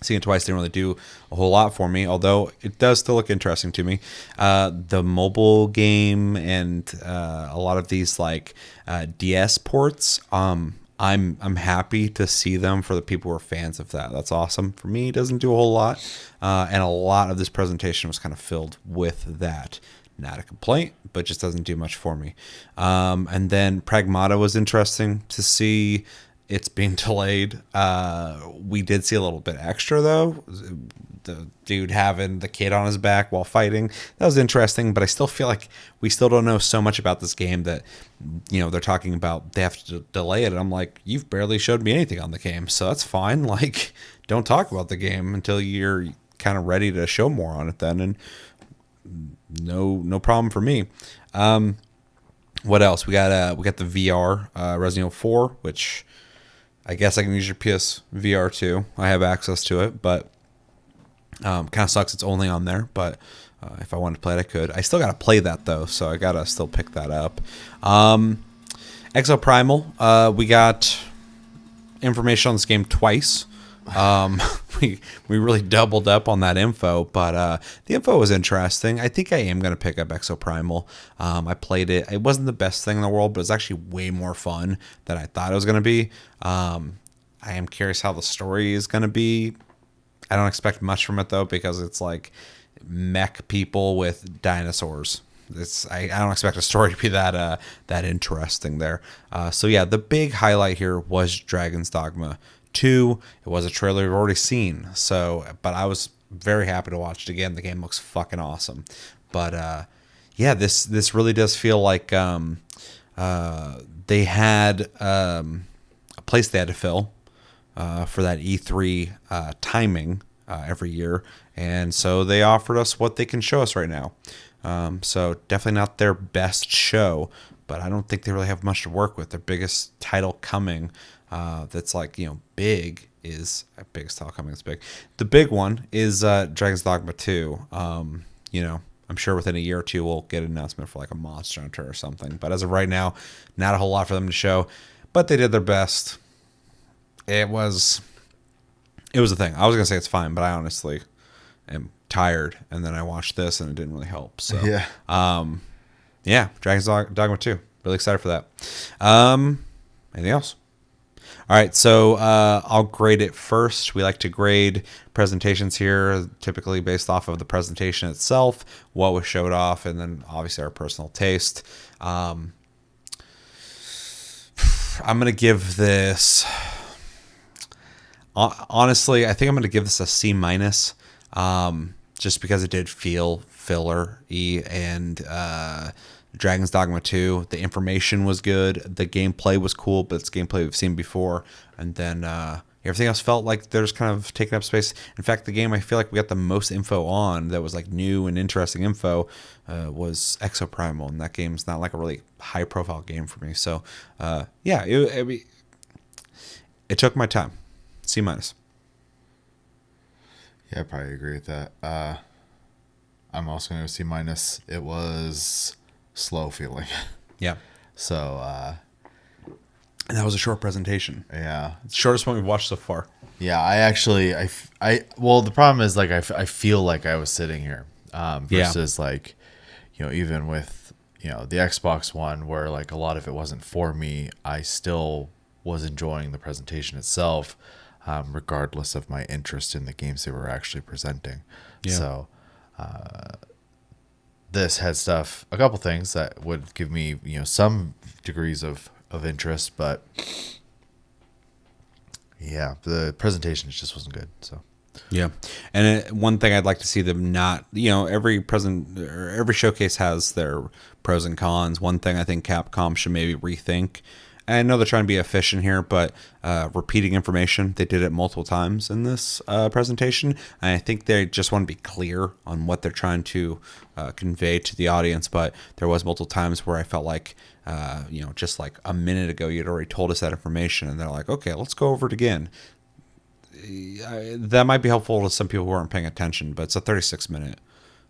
seeing it twice didn't really do a whole lot for me, although it does still look interesting to me. The mobile game and a lot of these like DS ports, I'm happy to see them for the people who are fans of that. That's awesome. For me, it doesn't do a whole lot, and a lot of this presentation was kind of filled with that. Not a complaint, but just doesn't do much for me. And then Pragmata was interesting to see. It's being delayed. We did see a little bit extra, though. The dude having the kid on his back while fighting. That was interesting, but I still feel like we still don't know so much about this game that, they're talking about they have to delay it. And I'm like, you've barely showed me anything on the game, so that's fine. Like, don't talk about the game until you're kind of ready to show more on it then. And no problem for me. What else? We got the VR Resident Evil 4, which I guess I can use your PS VR too. I have access to it, but kind of sucks it's only on there. But if I wanted to play it, I could. I still got to play that though, so I got to still pick that up. Exo Primal, we got information on this game twice. We really doubled up on that info, but the info was interesting. I think I am going to pick up Exo Primal. I played it. It wasn't the best thing in the world, but it's actually way more fun than I thought it was going to be. I am curious how the story is going to be. I don't expect much from it though, because it's like mech people with dinosaurs. I don't expect a story to be that interesting there. So yeah, the big highlight here was Dragon's Dogma 2. It was a trailer we've already seen, but I was very happy to watch it again. The game looks fucking awesome. But yeah, this really does feel like they had a place they had to fill for that E3 timing every year, and so they offered us what they can show us right now. So definitely not their best show, but I don't think they really have much to work with. Their biggest title coming that's like, big is biggest title coming is big. The big one is Dragon's Dogma 2. I'm sure within a year or two we'll get an announcement for like a Monster Hunter or something. But as of right now, not a whole lot for them to show. But they did their best. It was a thing. I was gonna say it's fine, but I honestly am tired, and then I watched this and it didn't really help. So yeah, Dragon's Dogma 2. really excited for that. Anything else? All right, so I'll grade it first. We like to grade presentations here, typically based off of the presentation itself, what was showed off, and then obviously our personal taste. I'm going to give this, honestly, I think I'm going to give this a C-, just because it did feel filler-y, and Dragon's Dogma 2, the information was good, the gameplay was cool, but it's gameplay we've seen before, and then everything else felt like they're just kind of taking up space. In fact, the game I feel like we got the most info on that was like new and interesting info was Exoprimal, and that game's not like a really high-profile game for me. So, yeah, it took my time. C-. Yeah, I probably agree with that. I'm also going to C-. It was slow feeling. Yeah. So, and that was a short presentation. Yeah. It's the shortest one we've watched so far. Yeah, well, the problem is like I feel like I was sitting here versus like, even with, the Xbox One where like a lot of it wasn't for me, I still was enjoying the presentation itself, regardless of my interest in the games they were actually presenting. Yeah. So, this had a couple things that would give me, some degrees of interest, but yeah, the presentation just wasn't good. So yeah, and one thing I'd like to see them not, every showcase has their pros and cons. One thing I think Capcom should maybe rethink. I know they're trying to be efficient here, but repeating information, they did it multiple times in this presentation. And I think they just want to be clear on what they're trying to convey to the audience. But there was multiple times where I felt like, just like a minute ago, you'd already told us that information. And they're like, okay, let's go over it again. That might be helpful to some people who aren't paying attention, but it's a 36-minute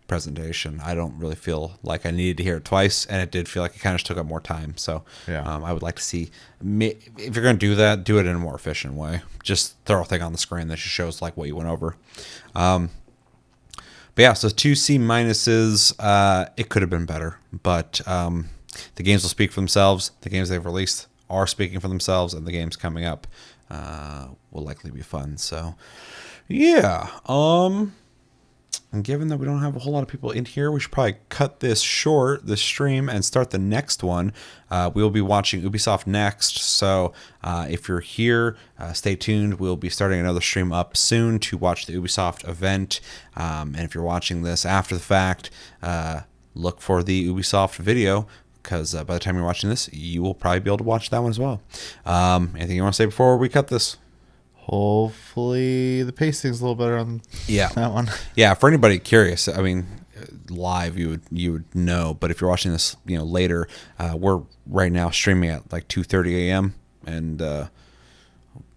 presentation. I don't really feel like I needed to hear it twice, and it did feel like it kind of just took up more time. So yeah. I would like to see, if you're going to do that, do it in a more efficient way. Just throw a thing on the screen that just shows like what you went over. But yeah, so 2 C-. It could have been better, but the games will speak for themselves. The games they've released are speaking for themselves, and the games coming up will likely be fun. So yeah. And given that we don't have a whole lot of people in here, we should probably cut this short, this stream, and start the next one. We'll be watching Ubisoft next, so if you're here, stay tuned. We'll be starting another stream up soon to watch the Ubisoft event. And if you're watching this after the fact, look for the Ubisoft video, because by the time you're watching this, you will probably be able to watch that one as well. Anything you want to say before we cut this? Hopefully the pacing's a little better on that one. Yeah, for anybody curious, I mean, live you would know, but if you're watching this, later, we're right now streaming at like 2:30 a.m. and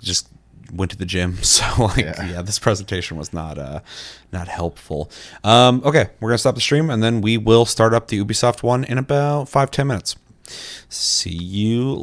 just went to the gym, so this presentation was not helpful. Okay, we're gonna stop the stream, and then we will start up the Ubisoft one in about 5-10 minutes. See you.